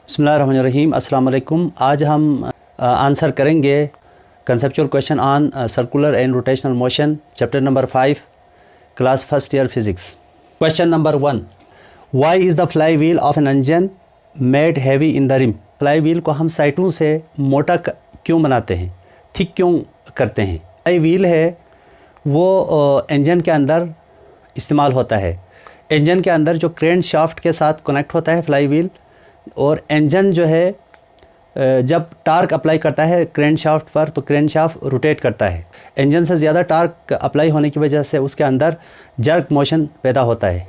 बिस्मिल्लाहिर्रहमानिर्रहीम। अस्सलाम वालेकुम। आज हम आंसर करेंगे conceptual question on circular and rotational motion, chapter number 5, class first year physics. Question number 1, why is the fly wheel of an engine made heavy in the rim. Fly wheel को हम साइटों से मोटा क्यों बनाते हैं, thick क्यों करते हैं। फ्लाई व्हील है वो इंजन के अंदर इस्तेमाल होता है। इंजन के अंदर जो क्रेन शाफ्ट के साथ कनेक्ट होता है फ्लाई व्हील, और इंजन जो है जब टार्क अप्लाई करता है क्रेन शाफ्ट पर तो क्रेन शाफ्ट रोटेट करता है। इंजन से ज़्यादा टार्क अप्लाई होने की वजह से उसके अंदर जर्क मोशन पैदा होता है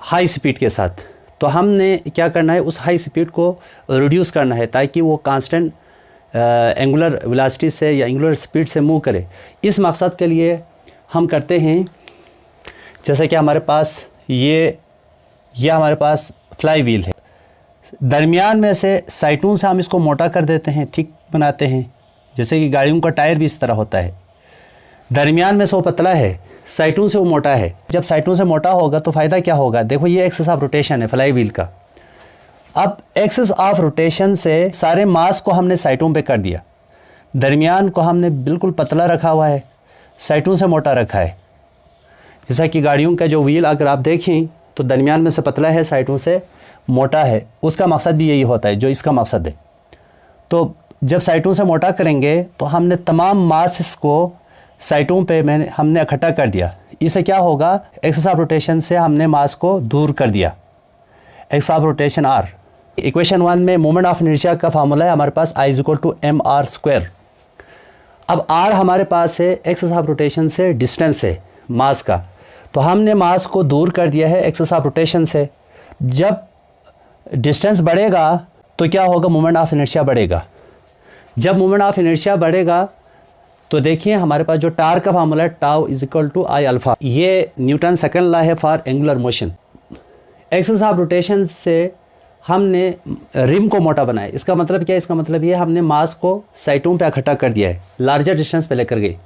हाई स्पीड के साथ। तो हमने क्या करना है, उस हाई स्पीड को रिड्यूस करना है ताकि वो कांस्टेंट एंगुलर वेलोसिटी से या एंगुलर स्पीड से मूव करे। इस मकसद के लिए हम करते हैं, जैसे कि हमारे पास ये हमारे पास फ्लाई व्हील है, दरमियान में से साइटों से हम इसको मोटा कर देते हैं, थिक बनाते हैं। जैसे कि गाड़ियों का टायर भी इस तरह होता है, दरमियान में से वो पतला है, साइटों से वो मोटा है। जब साइटों से मोटा होगा तो फ़ायदा क्या होगा, देखो ये एक्सिस ऑफ रोटेशन है फ्लाई व्हील का। अब एक्सिस ऑफ रोटेशन से सारे मास को हमने साइटों पे कर दिया, दरमियान को हमने बिल्कुल पतला रखा हुआ है, साइटों से मोटा रखा है। जैसा कि गाड़ियों का जो व्हील अगर आप देखें तो दरमियान में से पतला है, साइटों से मोटा है। उसका मकसद भी यही होता है जो इसका मकसद है। तो जब साइटों से मोटा करेंगे तो हमने तमाम मास को साइटों पे हमने इकट्ठा कर दिया। इससे क्या होगा, एक्सिस ऑफ रोटेशन से हमने मास को दूर कर दिया, axis of rotation are. Equation 1 में मोमेंट ऑफ इनर्शिया का फार्मूला है हमारे पास I = mr²। अब r हमारे पास है एक्सिस ऑफ रोटेशन से डिस्टेंस है मास का, तो हमने मास को दूर कर दिया है एक्सिस ऑफ रोटेशन से। जब डिस्टेंस बढ़ेगा तो क्या होगा, मोमेंट ऑफ इनर्शिया बढ़ेगा। जब मोमेंट ऑफ इनर्शिया बढ़ेगा तो देखिए हमारे पास जो टार्क का फार्मूला है टाउ = I अल्फा। ये न्यूटन सेकंड लॉ है for angular motion. Axis of rotation से हमने रिम को मोटा बनाया। इसका मतलब क्या है, इसका मतलब ये हमने मास को साइटों पे इकट्ठा कर दिया है, लार्जर डिस्टेंस पे लेकर गए,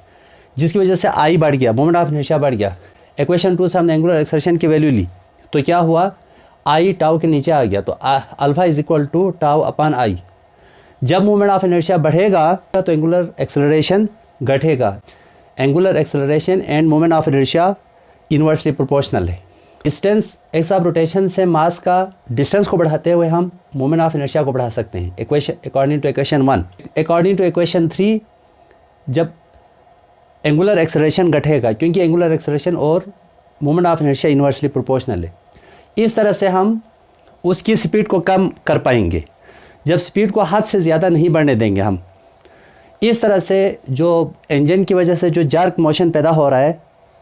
जिसकी वजह से I बढ़ गया, मोमेंट ऑफ इनर्शिया बढ़ गया। इक्वेशन 2 से हमने एंगुलर एक्सेलरेशन की वैल्यू ली तो क्या हुआ, I टाउ के नीचे आ गया, तो अल्फा = टाउ/I। जब मोमेंट ऑफ इनर्शिया बढ़ेगा तो एंगुलर एक्सेलरेशन घटेगा। Angular acceleration end moment of inertia inversely proportional है। डिस्टेंस एक्सिस ऑफ रोटेशन से मास का डिस्टेंस को बढ़ाते हुए हम मोमेंट ऑफ इनर्शिया को बढ़ा सकते हैं, according to equation 1। According to equation 3 जब एंगुलर एक्सेलरेशन घटेगा, क्योंकि एंगुलर एक्सेलरेशन और moment of inertia inversely proportional है। इस तरह से हम उसकी स्पीड को कम कर पाएंगे, जब स्पीड को हद से ज़्यादा नहीं बढ़ने देंगे हम। इस तरह से जो इंजन की वजह से जो जर्क मोशन पैदा हो रहा है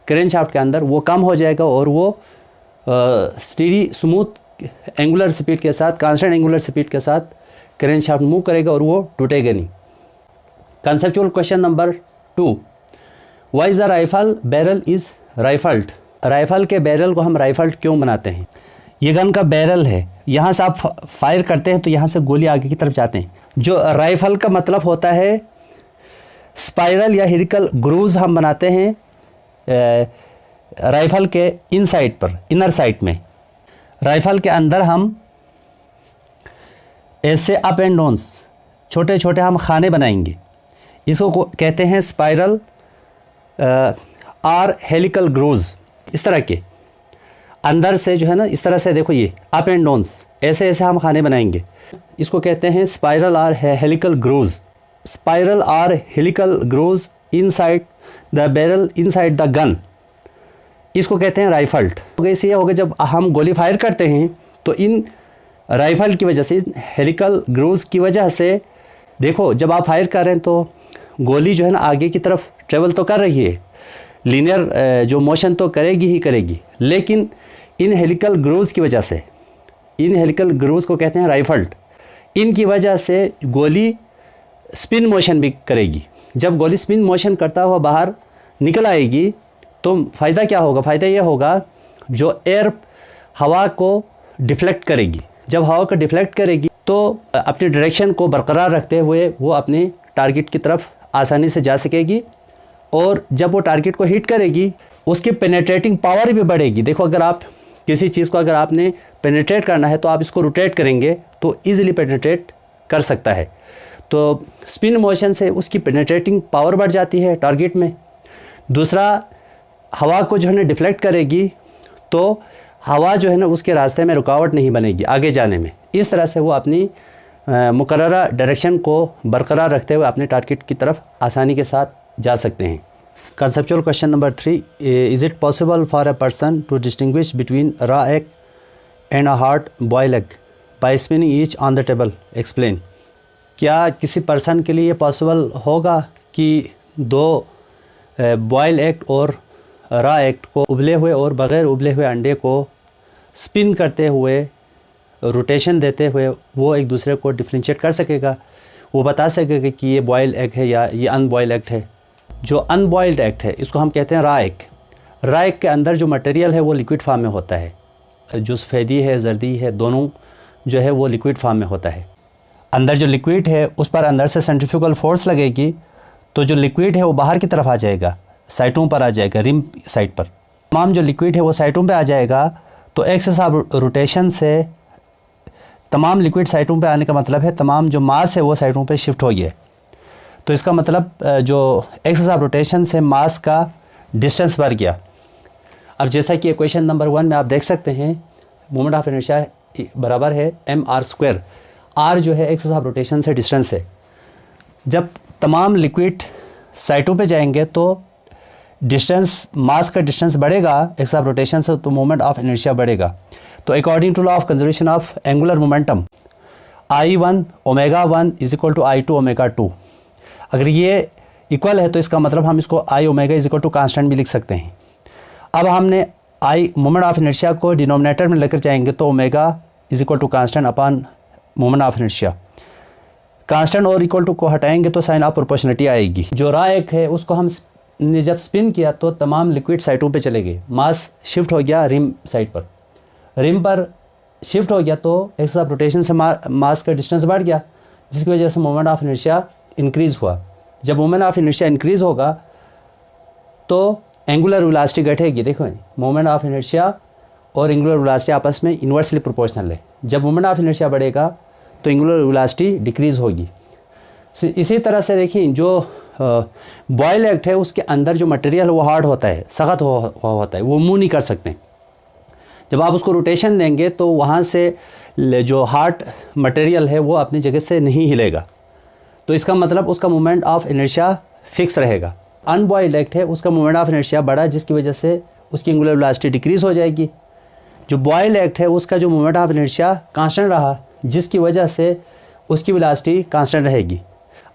क्रेन शाफ्ट के अंदर वो कम हो जाएगा, और वो स्टीडी स्मूथ एंगुलर स्पीड के साथ, कांस्टेंट एंगुलर स्पीड के साथ क्रेन शाफ्ट मूव करेगा और वो टूटेगा नहीं। Conceptual question number 2, why is the rifle barrel is rifled. Rifle के बैरल को हम राइफल्ड क्यों बनाते हैं। ये गन का बैरल है, यहाँ से आप फायर करते हैं तो यहाँ से गोली आगे की तरफ जाते हैं। जो राइफल का मतलब होता है स्पाइरल या हेलिकल ग्रूव्स हम बनाते हैं राइफल के इन साइड पर, इनर साइड में। राइफल के अंदर हम ऐसे अप एंड डाउन्स छोटे छोटे हम खाने बनाएंगे, इसको कहते हैं स्पाइरल और हेलिकल ग्रूव्स। इस तरह के अंदर से जो है ना, इस तरह से देखो ये अप एंड डाउन्स ऐसे ऐसे हम खाने बनाएंगे, इसको कहते हैं स्पाइरल और हेलिकल ग्रूव्स। स्पाइरल और helical grooves inside the barrel inside the gun, इसको कहते हैं राइफल्ड। इसलिए हो गया जब हम गोली फायर करते हैं तो इन राइफल की वजह से, हेलिकल ग्रूव्स की वजह से, देखो जब आप फायर कर रहे हैं तो गोली जो है ना आगे की तरफ ट्रेवल तो कर रही है, लीनियर जो मोशन तो करेगी ही करेगी, लेकिन इन हेलिकल ग्रूव्स की वजह से, इन हेलिकल ग्रूव्स को कहते हैं राइफल्ड, इनकी वजह से गोली स्पिन मोशन भी करेगी। जब गोली स्पिन मोशन करता हुआ बाहर निकल आएगी तो फ़ायदा क्या होगा, फ़ायदा ये होगा जो एयर हवा को डिफ्लेक्ट करेगी। जब हवा को डिफ्लेक्ट करेगी तो अपनी डायरेक्शन को बरकरार रखते हुए वो अपने टारगेट की तरफ आसानी से जा सकेगी, और जब वो टारगेट को हिट करेगी उसकी पेनेट्रेटिंग पावर भी बढ़ेगी। देखो अगर आप किसी चीज़ को अगर आपने पेनिट्रेट करना है तो आप इसको रोटेट करेंगे तो ईज़िली पेनिट्रेट कर सकता है। तो स्पिन मोशन से उसकी पेनिट्रेटिंग पावर बढ़ जाती है टारगेट में। दूसरा, हवा को जो है ना डिफ्लेक्ट करेगी तो हवा जो है ना उसके रास्ते में रुकावट नहीं बनेगी आगे जाने में। इस तरह से वो अपनी मुकर्ररा डायरेक्शन को बरकरार रखते हुए अपने टारगेट की तरफ आसानी के साथ जा सकते हैं। Conceptual question number 3, is it possible for a person to distinguish between raw egg and a hard boil egg by spinning each on the table, explain. क्या किसी पर्सन के लिए पॉसिबल होगा कि दो बॉयल एग और रॉ एग को, उबले हुए और बग़ैर उबले हुए अंडे को स्पिन करते हुए, रोटेशन देते हुए वो एक दूसरे को डिफ्रेंशिएट कर सकेगा? वो बता सकेगा कि ये बॉयल एग है या ये अनबॉयल एग है। जो अनबॉइल्ड एग है इसको हम कहते हैं रॉ एग। रॉ एग के अंदर जो मटेरियल है वो लिक्विड फॉर्म में होता है। जो सफ़ेदी है, जर्दी है, दोनों जो है वो लिक्विड फॉर्म में होता है। अंदर जो लिक्विड है उस पर अंदर से सेंट्रीफ्यूगल फोर्स लगेगी तो जो लिक्विड है वो बाहर की तरफ आ जाएगा, साइटों पर आ जाएगा, रिम साइड पर। तमाम जो लिक्विड है वो साइटों पे आ जाएगा तो एक्सेस ऑफ रोटेशन से तमाम लिक्विड साइटों पे आने का मतलब है तमाम जो मास है वो साइटों पे शिफ्ट हो गया। तो इसका मतलब जो एक्सेस ऑफ रोटेशन से मास का डिस्टेंस बढ़ गया। अब जैसा कि इक्वेशन नंबर 1 में आप देख सकते हैं, मोमेंट ऑफ इनर्शिया बराबर है mr²। r जो है एक्सेस ऑफ रोटेशन से डिस्टेंस है। जब तमाम लिक्विड साइटों पे जाएंगे तो डिस्टेंस, मास का डिस्टेंस बढ़ेगा एक्सेस ऑफ रोटेशन से, तो मोमेंट ऑफ इनर्शिया बढ़ेगा। तो according to law of conservation of angular momentum, I1 ω1 is equal to I2 ω2। अगर ये इक्वल है तो इसका मतलब हम इसको I omega is equal to constant भी लिख सकते हैं। अब हमने I मोमेंट ऑफ इनर्शिया को डिनोमिनेटर में लेकर जाएंगे तो omega is equal to constant upon moment of inertia. Constant और इक्वल टू को हटाएंगे तो साइन ऑफ प्रोपोर्शनलिटी आएगी। जो रॉ एग है उसको हम ने जब स्पिन किया तो तमाम लिक्विड साइटों पे चले गए, मास शिफ्ट हो गया रिम साइड पर। रिम पर शिफ्ट हो गया तो एक्सेस ऑफ रोटेशन से मास का डिस्टेंस बढ़ गया, जिसकी वजह से मोमेंट ऑफ इनर्शिया इंक्रीज़ हुआ। जब मोमेंट ऑफ इनर्शिया इंक्रीज़ होगा तो एंगुलर वेलोसिटी घटेगी। देखो, मोमेंट ऑफ इनर्शिया और एंगुलर वेलोसिटी आपस में इन्वर्सली प्रोपोर्शनल है। जब मोमेंट ऑफ इनर्शिया बढ़ेगा तो एंगुलर वेलोसिटी डिक्रीज़ होगी। इसी तरह से देखिए, जो बॉयल एग है उसके अंदर जो मटेरियल वो हार्ड होता है, सख्त होता है, वो मूव नहीं कर सकते। जब आप उसको रोटेशन देंगे तो वहाँ से जो हार्ड मटेरियल है वो अपनी जगह से नहीं हिलेगा, तो इसका मतलब उसका मोमेंट ऑफ इनर्शिया फिक्स रहेगा। अनबॉइल्ड एग है उसका मोमेंट ऑफ इनर्शिया बढ़ा, जिसकी वजह से उसकी एंगुलर वेलोसिटी डिक्रीज़ हो जाएगी। जो बॉयल एग है उसका जो मोमेंट ऑफ इनर्शिया कांस्टेंट रहा, जिसकी वजह से उसकी वेलोसिटी कांस्टेंट रहेगी।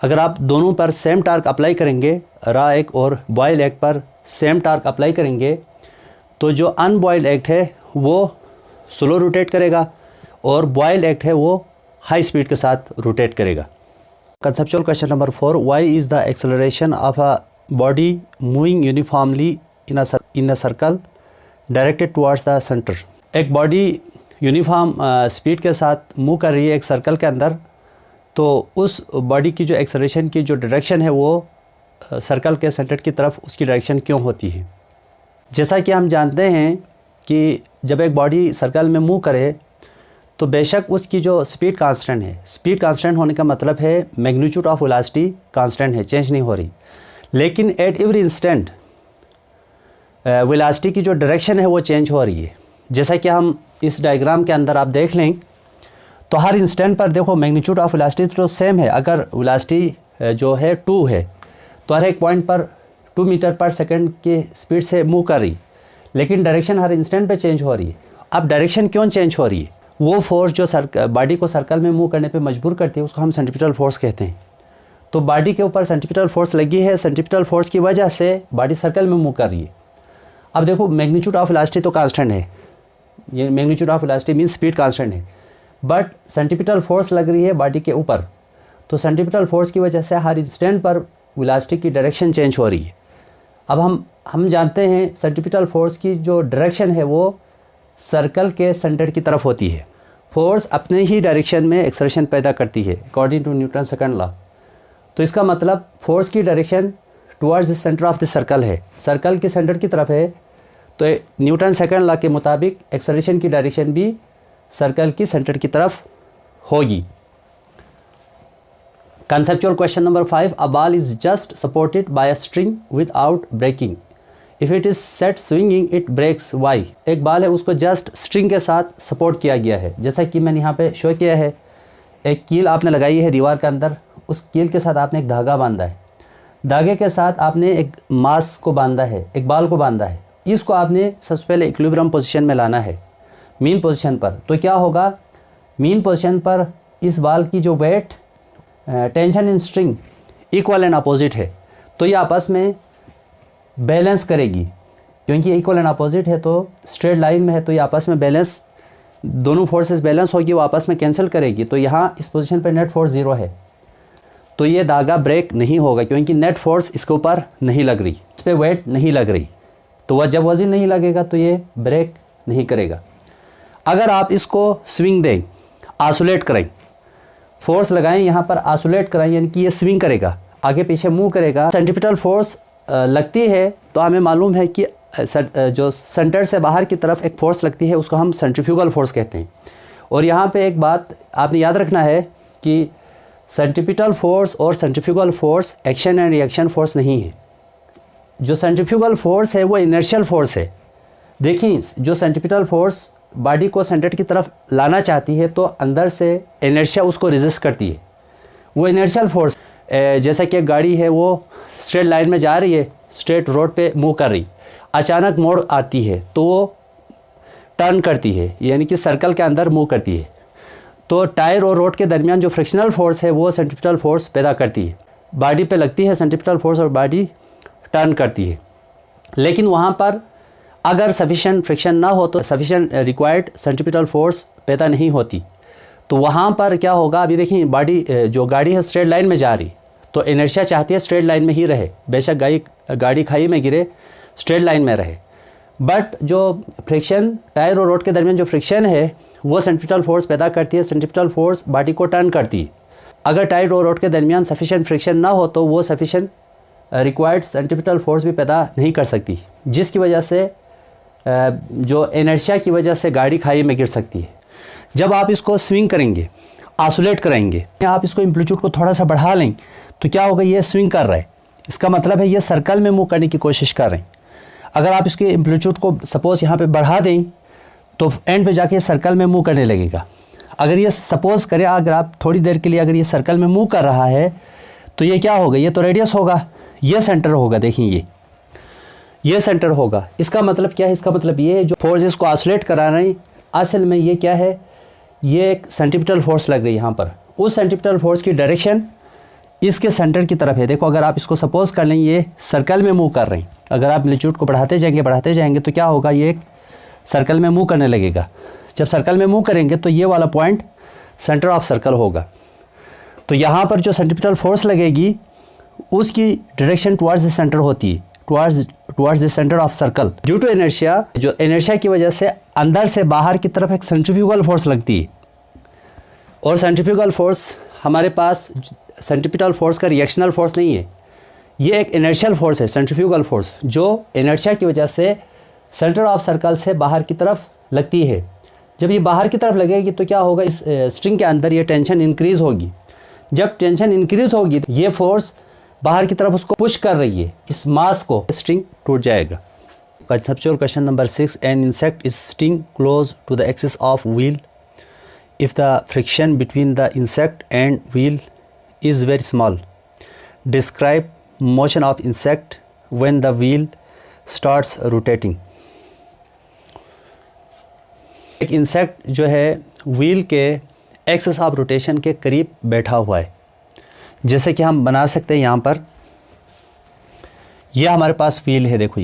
अगर आप दोनों पर सेम टार्क अप्लाई करेंगे, रॉ एग और बॉयल एग पर सेम टार्क अप्लाई करेंगे, तो जो अनबॉइल्ड एग है वो स्लो रोटेट करेगा और बॉइल्ड एग है वो हाई स्पीड के साथ रोटेट करेगा। Conceptual question number 4, why is the acceleration of a body moving uniformly in a circle directed towards the centre. एक बॉडी यूनिफॉर्म स्पीड के साथ मूव कर रही है एक सर्कल के अंदर, तो उस बॉडी की जो एक्सेलरेशन की जो डायरेक्शन है वो सर्कल के सेंटर की तरफ उसकी डायरेक्शन क्यों होती है? जैसा कि हम जानते हैं कि जब एक बॉडी सर्कल में मूव करे तो बेशक उसकी जो स्पीड कांस्टेंट है, स्पीड कांस्टेंट होने का मतलब है मैग्नीट्यूड ऑफ वेलोसिटी कांस्टेंट है, चेंज नहीं हो रही। लेकिन एट एवरी इंस्टेंट वेलोसिटी की जो डायरेक्शन है वो चेंज हो रही है। जैसा कि हम इस डायग्राम के अंदर आप देख लें तो हर इंस्टेंट पर देखो मैग्नीट्यूड ऑफ वेलोसिटी तो सेम है। अगर वेलोसिटी जो है 2 है तो हर एक पॉइंट पर 2 मीटर पर सेकंड की स्पीड से मूव कर रही, लेकिन डायरेक्शन हर इंस्टेंट पे चेंज हो रही है। अब डायरेक्शन क्यों चेंज हो रही है? वो फोर्स जो बॉडी को सर्कल में मूव करने पे मजबूर करती है उसको हम सेंट्रीपिटल फोर्स कहते हैं। तो बॉडी के ऊपर सेंट्रीपिटल फोर्स लगी है, सेंट्रीपिटल फोर्स की वजह से बॉडी सर्कल में मूव कर रही है। अब देखो, मैग्नीट्यूड ऑफ वेलोसिटी तो कांस्टेंट है, ये magnitude of velocity means speed constant है, बट सेंट्रीपिटल फोर्स लग रही है बॉडी के ऊपर। तो सेंट्रीपिटल फोर्स की वजह से हर इंस्टेंट पर वेलोसिटी की डायरेक्शन चेंज हो रही है। अब हम जानते हैं सेंट्रीपिटल फोर्स की जो डायरेक्शन है वो सर्कल के सेंटर की तरफ होती है। फोर्स अपने ही डायरेक्शन में एक्सेलरेशन पैदा करती है according to Newton second law. तो इसका मतलब फोर्स की direction towards the centre of the circle है, सर्कल के सेंटर की तरफ है। तो न्यूटन सेकंड लॉ के मुताबिक एक्सेलरेशन की डायरेक्शन भी सर्कल की सेंटर की तरफ होगी। Conceptual question number 5. A ball is just supported by a string without breaking. If it is set swinging, it breaks. Why? एक बाल है, उसको जस्ट स्ट्रिंग के साथ सपोर्ट किया गया है, जैसा कि मैंने यहाँ पे शो किया है। एक कील आपने लगाई है दीवार के अंदर, उस कील के साथ आपने एक धागा बांधा है, धागे के साथ आपने एक मास को बांधा है, एक बाल को बांधा है। इसको आपने सबसे पहले इक्विलिब्रियम पोजीशन में लाना है, मीन पोजीशन पर। तो क्या होगा, मीन पोजीशन पर इस बाल की जो weight tension in string equal and opposite है, तो ये आपस में बैलेंस करेगी। क्योंकि इक्वल एंड अपोजिट है तो स्ट्रेट लाइन में है, तो ये आपस में बैलेंस, दोनों फोर्सेस बैलेंस होगी, वो आपस में कैंसिल करेगी। तो यहाँ इस पोजीशन पे नेट फोर्स 0 है, तो ये धागा ब्रेक नहीं होगा, क्योंकि नेट फोर्स इसके ऊपर नहीं लग रही, इस पर वेट नहीं लग रही। तो वह जब वजन नहीं लगेगा तो ये ब्रेक नहीं करेगा। अगर आप इसको स्विंग दें, आसोलेट करें, फोर्स लगाएं, यहाँ पर आसोलेट कराएं, यानी कि ये स्विंग करेगा, आगे पीछे मूव करेगा, सेंट्रीपिटल फोर्स लगती है, तो हमें मालूम है कि जो सेंटर से बाहर की तरफ एक फोर्स लगती है उसको हम सेंट्रीफ्यूगल फोर्स कहते हैं। और यहाँ पे एक बात आपने याद रखना है कि सेंट्रीपिटल फोर्स और centrifugal force action and reaction force नहीं है। जो सेंट्रीफ्यूगल फोर्स है वो इनर्शियल फोर्स है। देखिए, जो सेंट्रीपिटल फोर्स बॉडी को सेंटर की तरफ लाना चाहती है तो अंदर से इनर्शिया उसको रेजिस्ट करती है, वो इनर्शियल फोर्स। जैसा कि एक गाड़ी है, वो स्ट्रेट लाइन में जा रही है, स्ट्रेट रोड पे मूव कर रही, अचानक मोड़ आती है तो वो टर्न करती है, यानी कि सर्कल के अंदर मूव करती है। तो टायर और रोड के दरमियान जो फ्रिक्शनल फोर्स है वो सेंट्रीपिटल फोर्स पैदा करती है, बॉडी पे लगती है सेंट्रीपिटल फोर्स और बॉडी टर्न करती है। लेकिन वहाँ पर अगर सफिशिएंट फ्रिक्शन ना हो तो सफिशिएंट रिक्वायर्ड सेंट्रीपिटल फोर्स पैदा नहीं होती। तो वहाँ पर क्या होगा, अभी देखिए बॉडी, जो गाड़ी है स्ट्रेट लाइन में जा रही, तो इनर्शिया चाहती है स्ट्रेट लाइन में ही रहे, बेशक गाड़ी खाई में गिरे, स्ट्रेट लाइन में रहे। बट जो फ्रिक्शन टायर और रोड के दरमियान जो फ्रिक्शन है वो सेंट्रीपिटल फोर्स पैदा करती है, सेंट्रीपिटल फोर्स बॉडी को टर्न करती है। अगर टायर और रोड के दरमियान सफिशिएंट फ्रिक्शन ना हो तो वो सफिशिएंट रिक्वायर्ड सेंट्रीपिटल फोर्स भी पैदा नहीं कर सकती, जिसकी वजह से जो इनर्शिया की वजह से गाड़ी खाई में गिर सकती है। जब आप इसको स्विंग करेंगे, आसोलेट कराएंगे, आप इसको एम्पलीट्यूड को थोड़ा सा बढ़ा लें तो क्या होगा, ये स्विंग कर रहा है, इसका मतलब है ये सर्कल में मूव करने की कोशिश कर रहे हैं। अगर आप इसके एम्पलीट्यूड को सपोज़ यहाँ पे बढ़ा दें तो एंड पे जाके सर्कल में मूव करने लगेगा। अगर ये सपोज़ करें, अगर आप थोड़ी देर के लिए अगर ये सर्कल में मूव कर रहा है तो ये क्या होगा, ये तो रेडियस होगा, ये सेंटर होगा। देखिए ये सेंटर होगा। इसका मतलब क्या है, इसका मतलब ये है जो फोर्सेस को आसोलेट करा रहे हैं असल में ये क्या है, ये एक सेंट्रीपिटल फोर्स लग रही है यहाँ पर। उस सेंट्रीपिटल फोर्स की डायरेक्शन इसके सेंटर की तरफ है। देखो, अगर आप इसको सपोज कर लें ये सर्कल में मूव कर रहे हैं, अगर आप एम्पलीट्यूड को बढ़ाते जाएंगे तो क्या होगा, ये एक सर्कल में मूव करने लगेगा। जब सर्कल में मूव करेंगे तो ये वाला पॉइंट सेंटर ऑफ सर्कल होगा। तो यहाँ पर जो सेंट्रीपिटल फोर्स लगेगी उसकी डायरेक्शन टुवर्ड्स द सेंटर होती है, towards the centre of circle. Due to inertia, जो इनर्शिया की वजह से अंदर से बाहर की तरफ एक सेंट्रीफ्यूगल फोर्स लगती है। और सेंट्रीफ्यूगल फोर्स हमारे पास सेंट्रीपिटल फोर्स का रिएक्शनल फोर्स नहीं है, ये एक इनर्शियल फोर्स है, सेंट्रीफ्यूगल फोर्स, जो इनर्शिया की वजह से सेंटर ऑफ सर्कल से बाहर की तरफ लगती है। जब ये बाहर की तरफ लगेगी तो क्या होगा, इस स्ट्रिंग के अंदर ये टेंशन इंक्रीज़ होगी। जब टेंशन इंक्रीज़ होगी तो ये फोर्स बाहर की तरफ उसको पुश कर रही है, इस मास को, स्ट्रिंग टूट जाएगा। Conceptual question number 6, an insect is sting close to the axis of wheel if the friction between the insect and wheel is very small. Describe motion of insect when the wheel starts rotating. एक insect जो है wheel के axis of rotation के करीब बैठा हुआ है, जैसे कि हम बना सकते हैं यहाँ पर। ये हमारे पास व्हील है, देखो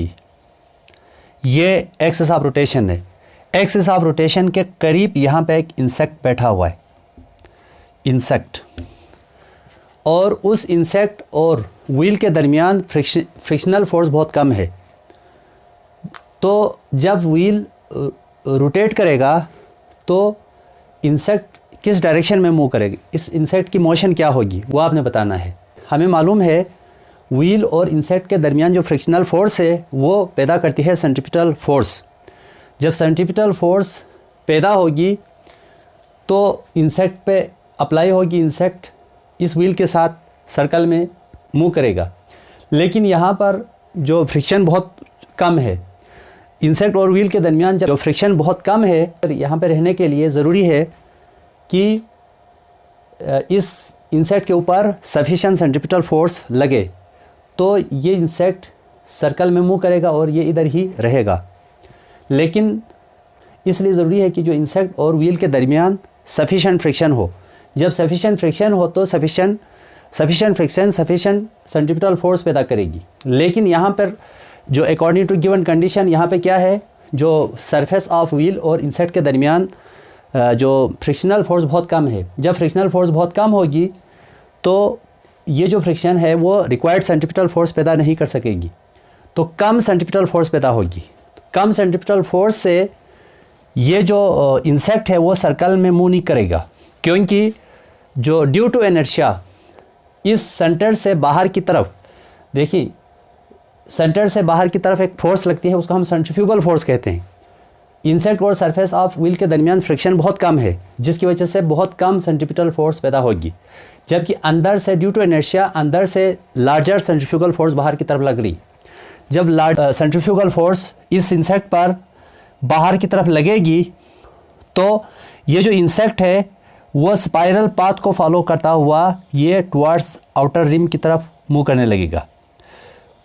ये एक्सिस ऑफ रोटेशन है। एक्सिस ऑफ रोटेशन के करीब यहाँ पे एक इंसेक्ट बैठा हुआ है, इंसेक्ट, और उस इंसेक्ट और व्हील के दरमियान फ्रिक्शनल फोर्स बहुत कम है। तो जब व्हील रोटेट करेगा तो इंसेक्ट किस डायरेक्शन में मूव करेगी, इस इंसेक्ट की मोशन क्या होगी, वो आपने बताना है। हमें मालूम है व्हील और इंसेक्ट के दरमियान जो फ्रिक्शनल फोर्स है वो पैदा करती है सेंट्रीपिटल फोर्स। जब सेंट्रीपिटल फोर्स पैदा होगी तो इंसेक्ट पे अप्लाई होगी, इंसेक्ट इस व्हील के साथ सर्कल में मूव करेगा। लेकिन यहाँ पर जो फ्रिक्शन बहुत कम है, इंसेक्ट और व्हील के दरमियान जो फ्रिक्शन बहुत कम है, यहाँ पे रहने के लिए ज़रूरी है कि इस इंसेक्ट के ऊपर सफिशिएंट सेंट्रीपिटल फोर्स लगे, तो ये इंसेक्ट सर्कल में मूव करेगा और ये इधर ही रहेगा। लेकिन इसलिए ज़रूरी है कि जो इंसेक्ट और व्हील के दरमियान सफिशिएंट फ्रिक्शन हो। जब सफिशिएंट फ्रिक्शन हो तो sufficient friction sufficient centripetal force पैदा करेगी। लेकिन यहाँ पर जो अकॉर्डिंग टू गिवन कंडीशन यहाँ पे क्या है, जो सरफेस ऑफ व्हील और इंसेक्ट के दरमियान जो फ्रिक्शनल फोर्स बहुत कम है। जब फ्रिक्शनल फोर्स बहुत कम होगी तो ये जो फ्रिक्शन है वो रिक्वायर्ड सेंट्रीपिटल फोर्स पैदा नहीं कर सकेगी, तो कम सेंट्रीपिटल फोर्स पैदा होगी। कम सेंट्रीपिटल फोर्स से ये जो इंसेक्ट है वो सर्कल में मूव नहीं करेगा, क्योंकि जो ड्यू टू इनर्शिया इस सेंटर से बाहर की तरफ, देखिए सेंटर से बाहर की तरफ एक फोर्स लगती है, उसको हम सेंट्रीफ्यूगल फोर्स कहते हैं। इंसेक्ट और सरफेस ऑफ व्हील के दरमियान फ्रिक्शन बहुत कम है, जिसकी वजह से बहुत कम सेंट्रीपिटल फोर्स पैदा होगी। जबकि अंदर से ड्यू टू इनर्शिया अंदर से लार्जर सेंट्रीफ्यूगल फोर्स बाहर की तरफ लग रही। जब सेंट्रीफ्यूगल फोर्स इस इंसेक्ट पर बाहर की तरफ लगेगी तो ये जो इंसेक्ट है वो स्पाइरल पाथ को फॉलो करता हुआ ये टुवर्ड्स आउटर रिम की तरफ मूव करने लगेगा।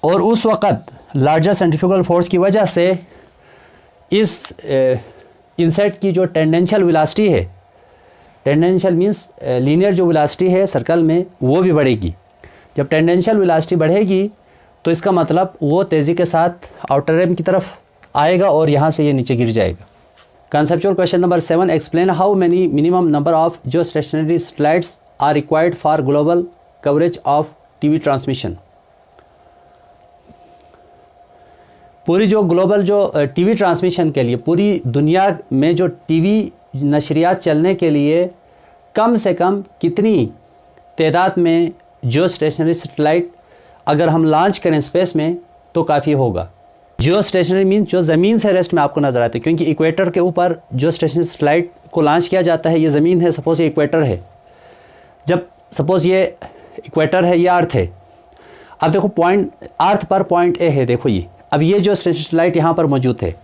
और उस वक़्त लार्जर सेंट्रीफ्यूगल फोर्स की वजह से इस इंसेक्ट की जो टेंडेंशियल वेलोसिटी है, टेंडेंशियल मींस लीनियर जो वेलोसिटी है सर्कल में, वो भी बढ़ेगी। जब टेंडेंशियल वेलोसिटी बढ़ेगी तो इसका मतलब वो तेज़ी के साथ आउटर रिम की तरफ आएगा और यहाँ से ये नीचे गिर जाएगा। Conceptual question number 7, explain how many minimum number of जो stationary satellites are required for global coverage of TV transmission. पूरी जो ग्लोबल जो टीवी ट्रांसमिशन के लिए, पूरी दुनिया में जो टीवी नशरियात चलने के लिए कम से कम कितनी तादाद में जियो स्टेशनरी सैटेलाइट अगर हम लॉन्च करें स्पेस में तो काफ़ी होगा। जियो स्टेशनरी मीन जो ज़मीन से रेस्ट में आपको नज़र आते हैं, क्योंकि इक्वेटर के ऊपर जो स्टेशनरी सैटेलाइट को लॉन्च किया जाता है, ये ज़मीन है, सपोज़ ये इक्वेटर है। जब सपोज़ ये इक्वेटर है, ये अर्थ है। अब देखो पॉइंट अर्थ पर पॉइंट ए है, देखो ये। अब ये जो सैटेलाइट यहाँ पर मौजूद है,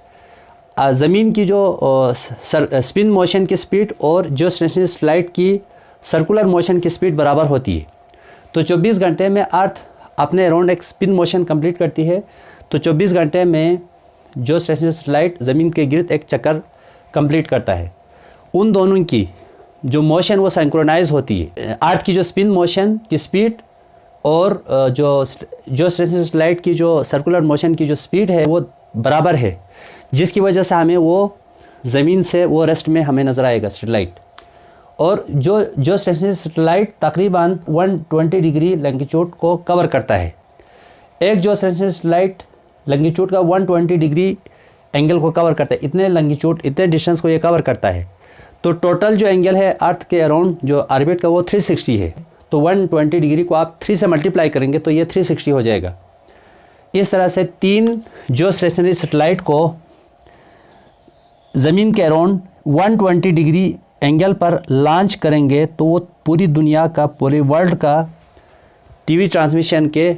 ज़मीन की जो स्पिन मोशन की स्पीड और जो सैटेलाइट की सर्कुलर मोशन की स्पीड बराबर होती है। तो 24 घंटे में अर्थ अपने अराउंड एक स्पिन मोशन कंप्लीट करती है, तो 24 घंटे में जो सैटेलाइट ज़मीन के गिर्द एक चक्कर कंप्लीट करता है। उन दोनों की जो मोशन वो सिंक्रोनाइज होती है। अर्थ की जो स्पिन मोशन की स्पीड और जो सैटेलाइट की जो सर्कुलर मोशन की जो स्पीड है वो बराबर है, जिसकी वजह से हमें वो ज़मीन से वो रेस्ट में हमें नज़र आएगा सैटेलाइट। और जो सैटेलाइट तकरीबन 120 डिग्री लैंगिट्यूड को कवर करता है। एक जो सैटेलाइट लैंगिट्यूड का 120 डिग्री एंगल को कवर करता है, इतने लैंगिट्यूड इतने डिस्टेंस को ये कवर करता है, तो टोटल जो एंगल है अर्थ के अराउंड जो ऑर्बिट का वो 360 है। तो 120 डिग्री को आप 3 से मल्टीप्लाई करेंगे तो ये 360 हो जाएगा। इस तरह से 3 जो स्टेशनरी सैटेलाइट को ज़मीन के अराउंड 120 डिग्री एंगल पर लॉन्च करेंगे तो वो पूरी दुनिया का, पूरे वर्ल्ड का टीवी ट्रांसमिशन के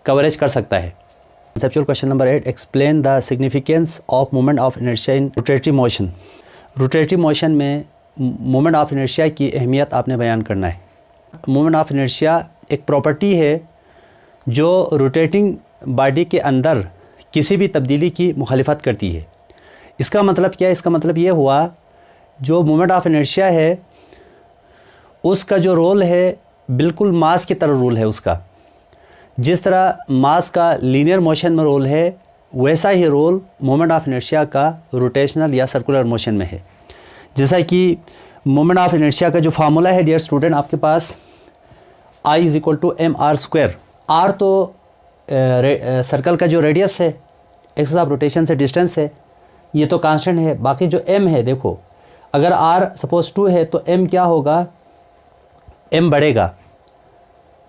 कवरेज कर सकता है। Conceptual question number 8, explain the significance of moment of inertia in rotatory motion. Rotatory motion में मोमेंट ऑफ इनर्शिया की अहमियत आपने बयान करना है। मोमेंट ऑफ इनर्शिया एक प्रॉपर्टी है जो रोटेटिंग बॉडी के अंदर किसी भी तब्दीली की मुखालिफत करती है। इसका मतलब क्या है? इसका मतलब ये हुआ जो मोमेंट ऑफ इनर्शिया है उसका जो रोल है बिल्कुल मास की तरह रोल है उसका। जिस तरह मास का लीनियर मोशन में रोल है, वैसा ही रोल मोमेंट ऑफ इनर्शिया का रोटेशनल या सर्कुलर मोशन में है। जैसा कि मोमेंट ऑफ इनर्शिया का जो फार्मूला है डियर स्टूडेंट आपके पास I = mr²। r तो सर्कल का जो रेडियस है, एक्सिस ऑफ रोटेशन से डिस्टेंस है, ये तो कांस्टेंट है। बाकी जो m है, देखो अगर r सपोज 2 है तो m क्या होगा? m बढ़ेगा,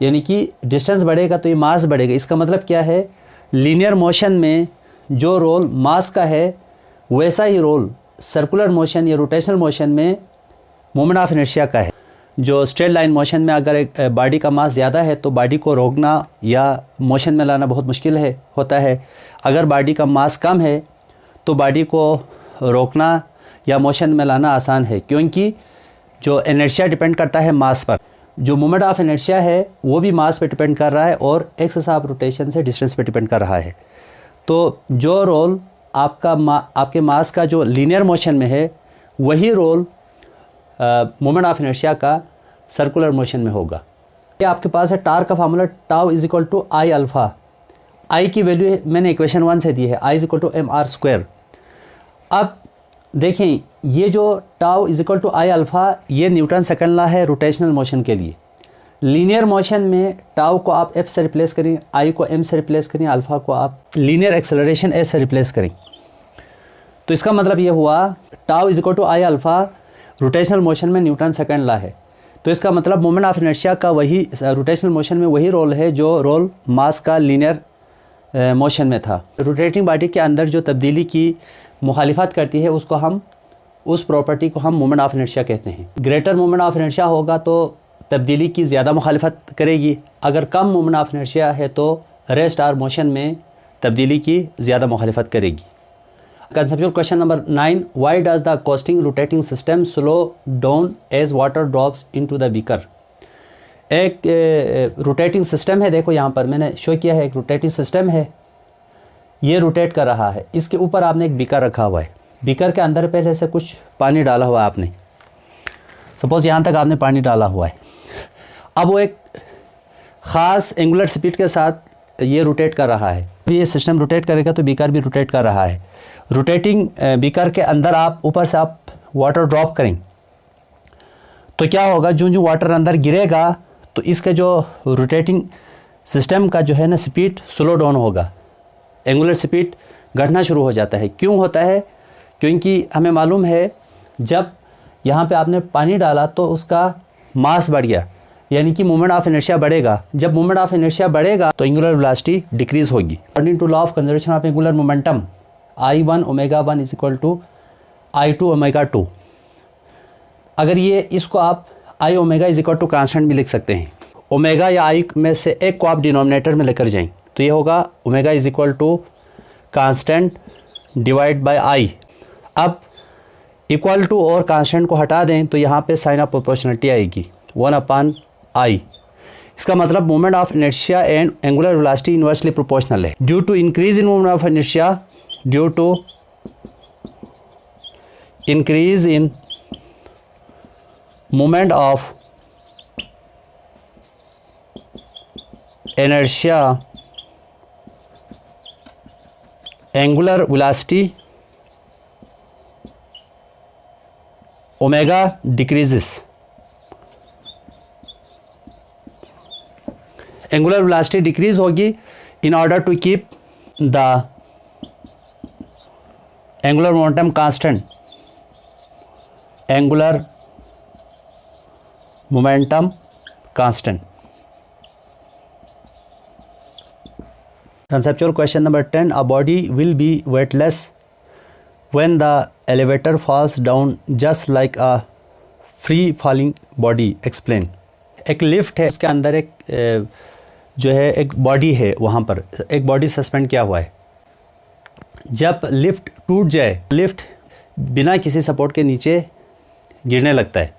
यानी कि डिस्टेंस बढ़ेगा तो ये मास बढ़ेगा। इसका मतलब क्या है? लीनियर मोशन में जो रोल मास का है वैसा ही रोल सर्कुलर मोशन या रोटेशनल मोशन में मोमेंट ऑफ इनर्शिया का है। जो स्ट्रेट लाइन मोशन में अगर एक बॉडी का मास ज़्यादा है तो बॉडी को रोकना या मोशन में लाना बहुत मुश्किल होता है। अगर बॉडी का मास कम है तो बॉडी को रोकना या मोशन में लाना आसान है, क्योंकि जो इनर्शिया डिपेंड करता है मास पर। जो मोमेंट ऑफ इनर्शिया है वो भी मास पे डिपेंड कर रहा है और एक्सिस ऑफ रोटेशन से डिस्टेंस पे डिपेंड कर रहा है। तो जो रोल आपके मास का जो लीनियर मोशन में है वही रोल मोमेंट ऑफ इनर्शिया का सर्कुलर मोशन में होगा। ये आपके पास है टार्क का formula tau is equal to I alpha. I की वैल्यू मैंने इक्वेशन 1 से दी है, I is equal to M R square. अब देखें ये जो tau is equal to I alpha ये न्यूटन सेकंड लॉ है रोटेशनल मोशन के लिए। लीनियर मोशन में टाउ को आप एफ से रिप्लेस करें, आई को एम से रिप्लेस करें, अल्फ़ा को आप लीनियर एक्सेलरेशन ए से रिप्लेस करें। तो इसका मतलब ये हुआ tau is equal to I alpha rotational motion में न्यूटन सेकंड लॉ है। तो इसका मतलब मोमेंट ऑफ इनर्शिया का वही रोटेशनल मोशन में वही रोल है जो रोल मास का लीनियर मोशन में था। रोटेटिंग बॉडी के अंदर जो तब्दीली की मुखालिफत करती है उसको हम उस प्रॉपर्टी को हम मोमेंट ऑफ इनर्शिया कहते हैं। ग्रेटर मोमेंट ऑफ इनर्शिया होगा तो तब्दीली की ज़्यादा मुखालिफत करेगी, अगर कम मोमेंट ऑफ इनर्शिया है तो रेस्ट आर मोशन में तब्दीली की ज़्यादा मुखालिफत करेगी। Conceptual question number 9, why does the coasting rotating system slow down as water drops into the beaker. एक रोटेटिंग सिस्टम है, देखो यहाँ पर मैंने शो किया है, एक रोटेटिंग सिस्टम है, ये रोटेट कर रहा है। इसके ऊपर आपने एक बीकर रखा हुआ है, बीकर के अंदर पहले से कुछ पानी डाला हुआ है आपने, सपोज़ यहाँ तक आपने पानी डाला हुआ है। अब वो एक ख़ास एंगुलर स्पीड के साथ ये रोटेट कर रहा है। ये सिस्टम रोटेट करेगा तो बीकर भी रोटेट कर रहा है। रोटेटिंग बीकर के अंदर आप ऊपर से आप वाटर ड्रॉप करें तो क्या होगा, जो वाटर अंदर गिरेगा तो इसका जो रोटेटिंग सिस्टम का जो है ना स्पीड स्लो डाउन होगा, एंगुलर स्पीड घटना शुरू हो जाता है। क्यों होता है? क्योंकि हमें मालूम है जब यहाँ पे आपने पानी डाला तो उसका मास बढ़ गया, यानी कि मोमेंट ऑफ इनर्शिया बढ़ेगा। जब मोमेंट ऑफ इनर्शिया बढ़ेगा तो एंगुलर वेलोसिटी डिक्रीज होगी। According to law of conservation of angular momentum I1 omega 1 is equal to I2 omega 2। अगर ये इसको आप I omega is equal to constant भी लिख सकते हैं। ओमेगा या I में से एक को आप डिनोमिनेटर में लेकर जाएं तो ये होगा omega is equal to constant divide by I। अब इक्वल टू और कांस्टेंट को हटा दें तो यहाँ पे साइन ऑफ प्रोपोर्शनलिटी आएगी 1/I। इसका मतलब moment of inertia and angular velocity inversely proportional है। Due to increase in moment of inertia, due to increase in moment of inertia, angular velocity omega decreases। angular velocity decrease होगी in order to keep the angular momentum constant, angular momentum constant। Conceptual question number 10, a body will be weightless when the elevator falls down just like a free falling body, explain। एक lift है, उसके अंदर एक जो है एक body है, वहाँ पर एक बॉडी सस्पेंड किया हुआ है। जब लिफ्ट टूट जाए, लिफ्ट बिना किसी सपोर्ट के नीचे गिरने लगता है।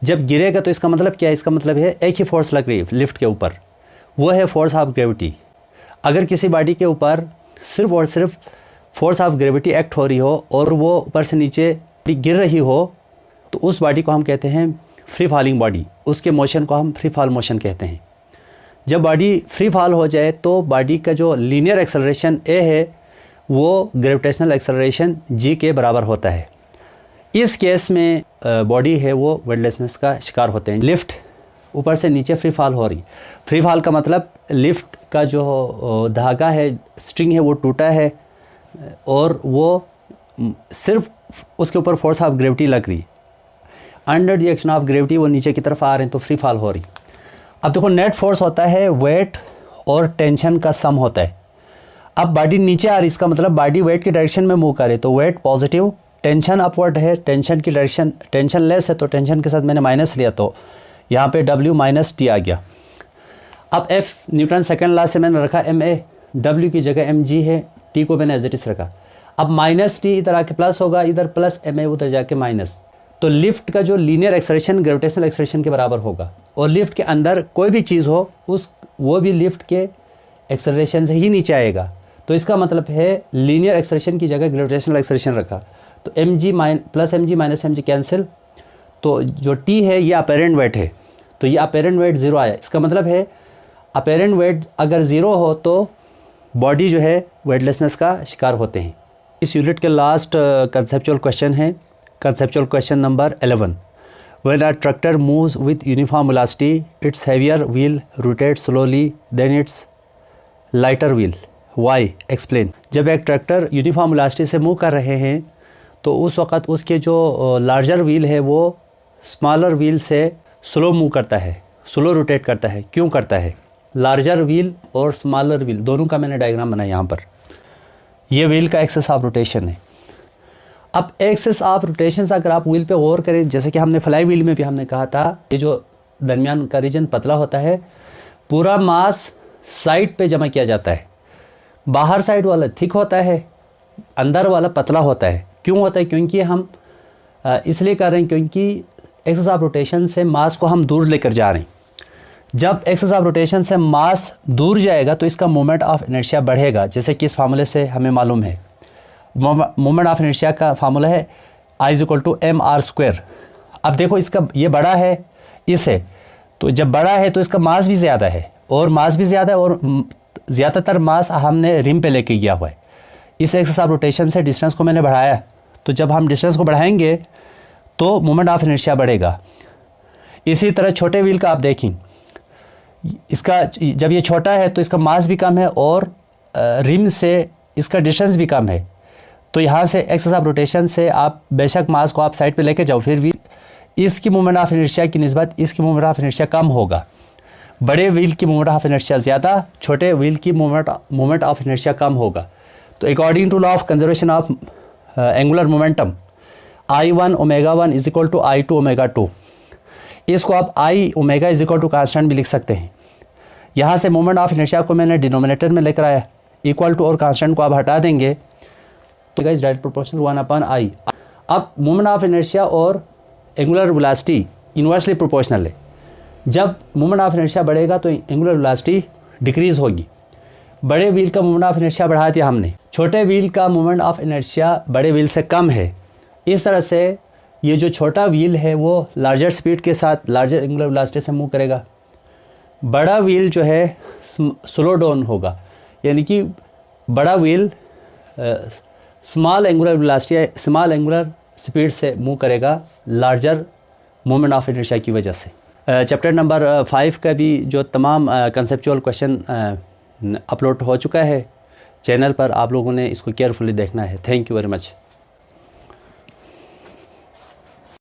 जब गिरेगा तो इसका मतलब क्या है? इसका मतलब है एक ही फोर्स लग रही है लिफ्ट के ऊपर, वो है फोर्स ऑफ ग्रेविटी। अगर किसी बॉडी के ऊपर सिर्फ और सिर्फ फोर्स ऑफ ग्रेविटी एक्ट हो रही हो और वो ऊपर से नीचे गिर रही हो तो उस बॉडी को हम कहते हैं फ्री फॉलिंग बॉडी, उसके मोशन को हम फ्री फॉल मोशन कहते हैं। जब बॉडी फ्री फॉल हो जाए तो बॉडी का जो लीनियर एक्सेलरेशन ए है वो ग्रेविटेशनल एक्सेलरेशन जी के बराबर होता है। इस केस में बॉडी है वो वेटलेसनेस का शिकार होते हैं। लिफ्ट ऊपर से नीचे फ्री फॉल हो रही, फ्री फॉल का मतलब लिफ्ट का जो धागा है, स्ट्रिंग है, वो टूटा है और वो सिर्फ उसके ऊपर फोर्स ऑफ ग्रेविटी लग रही, under the action of gravity वो नीचे की तरफ आ रहे हैं तो फ्री फॉल हो रही। अब देखो नेट फोर्स होता है वेट और टेंशन का सम होता है। अब बॉडी नीचे आ रही, इसका मतलब बॉडी वेट की डायरेक्शन में मूव करे तो वेट पॉजिटिव, टेंशन अपवर्ड है, टेंशन की डायरेक्शन टेंशन लेस है तो टेंशन के साथ मैंने माइनस लिया तो यहाँ पे W माइनस टी आ गया। अब F न्यूटन सेकंड लॉ से मैंने रखा ma, W की जगह mg है, T को मैंने एज इट इज रखा। अब माइनस टी इधर आके प्लस होगा, इधर प्लस ma उधर जाके माइनस, तो लिफ्ट का जो लीनियर एक्सेलरेशन ग्रेविटेशनल एक्सेलरेशन के बराबर होगा। और लिफ्ट के अंदर कोई भी चीज़ हो वो भी लिफ्ट के एक्सेलरेशन से ही नीचे आएगा। तो इसका मतलब है लीनियर एक्सेलरेशन की जगह ग्रेविटेशनल एक्सेलरेशन रखा, तो mg plus mg minus mg cancel, तो जो t है ये अपेरेंट वेट है, तो ये अपेरेंट वेट 0 आया। इसका मतलब है अपेरेंट वेट अगर 0 हो तो बॉडी जो है वेटलेसनेस का शिकार होते हैं। इस यूनिट के लास्ट कंसेप्चुअल क्वेश्चन है, conceptual question number 11। When a tractor moves with uniform velocity, its heavier wheel rotates slowly than its lighter wheel. Why? Explain. जब एक ट्रैक्टर यूनिफॉर्म वेलोसिटी से मूव कर रहे हैं तो उस वक़्त उसके जो लार्जर व्हील है वो स्मॉलर व्हील से स्लो मूव करता है, स्लो रोटेट करता है। क्यों करता है? लार्जर व्हील और स्मॉलर व्हील दोनों का मैंने डायग्राम बनाया यहाँ पर। ये व्हील का एक्सेस ऑफ रोटेशन है। अब एक्सेस ऑफ रोटेशन अगर आप व्हील पे गौर करें, जैसे कि हमने फ्लाई व्हील में भी हमने कहा था, ये जो दरमियान का रीजन पतला होता है, पूरा मास साइड पे जमा किया जाता है। बाहर साइड वाला थिक होता है, अंदर वाला पतला होता है। क्यों होता है? क्योंकि हम इसलिए कर रहे हैं क्योंकि एक्सेस ऑफ रोटेशन से मास को हम दूर लेकर जा रहे हैं। जब एक्सेस ऑफ रोटेशन से मास दूर जाएगा तो इसका मोमेंट ऑफ इनर्शिया बढ़ेगा, जैसे कि इस फार्मूले से हमें मालूम है। मोमेंट ऑफ इनर्शिया का फार्मूला है I=mr²। अब देखो इसका ये बड़ा है इसे, तो जब बड़ा है तो इसका मास भी ज़्यादा है, और मास भी ज़्यादा है, और ज़्यादातर मास हमने रिम पे लेके गया हुआ है। इस एक्सेस ऑफ रोटेशन से डिस्टेंस को मैंने बढ़ाया, तो जब हम डिस्टेंस को बढ़ाएंगे तो मोमेंट ऑफ इनर्शिया बढ़ेगा। इसी तरह छोटे व्हील का आप देखें, इसका जब ये छोटा है तो इसका मास भी कम है और रिम से इसका डिस्टेंस भी कम है। तो यहाँ से एक्सेस ऑफ रोटेशन से आप बेशक मास को आप साइड पे लेके जाओ, फिर भी इसकी मोमेंट ऑफ इनर्शिया की निस्बत इसकी मोमेंट ऑफ इनर्शिया कम होगा। बड़े व्हील की मोमेंट ऑफ इनर्शिया ज़्यादा, छोटे व्हील की मोमेंट ऑफ इनर्शिया कम होगा। तो according to law of conservation of angular momentum, I1 ω1 = I2 ω2। इसको आप I ω कांस्टेंट भी लिख सकते हैं। यहाँ से मोमेंट ऑफ इनर्शिया को मैंने डिनोमिनेटर में लेकर आया, इक्वल टू और कांस्टेंट को आप हटा देंगे तो गाइस डायरेक्ट प्रोपोर्शनल 1/I। अब मोमेंट ऑफ इनर्शिया और एंगुलर वेलोसिटी इनवर्सली प्रोपोर्शनल है। जब मोमेंट ऑफ इनर्शिया बढ़ेगा तो एंगुलर वेलोसिटी डिक्रीज होगी। बड़े व्हील का मोमेंट ऑफ इनर्शिया बढ़ा दिया हमने, छोटे व्हील का मोमेंट ऑफ इनर्शिया बड़े व्हील से कम है। इस तरह से ये जो छोटा व्हील है वो लार्जर स्पीड के साथ लार्जर एंगुलर वेलोसिटी से मूव करेगा। बड़ा व्हील जो है स्लो डाउन होगा, यानी कि बड़ा wheel small angular velocity small angular speed से मूव करेगा लार्जर मोमेंट ऑफ इनर्शिया की वजह से। चैप्टर नंबर 5 का भी जो तमाम कंसेप्चुअल क्वेश्चन अपलोड हो चुका है चैनल पर, आप लोगों ने इसको केयरफुली देखना है। Thank you very much.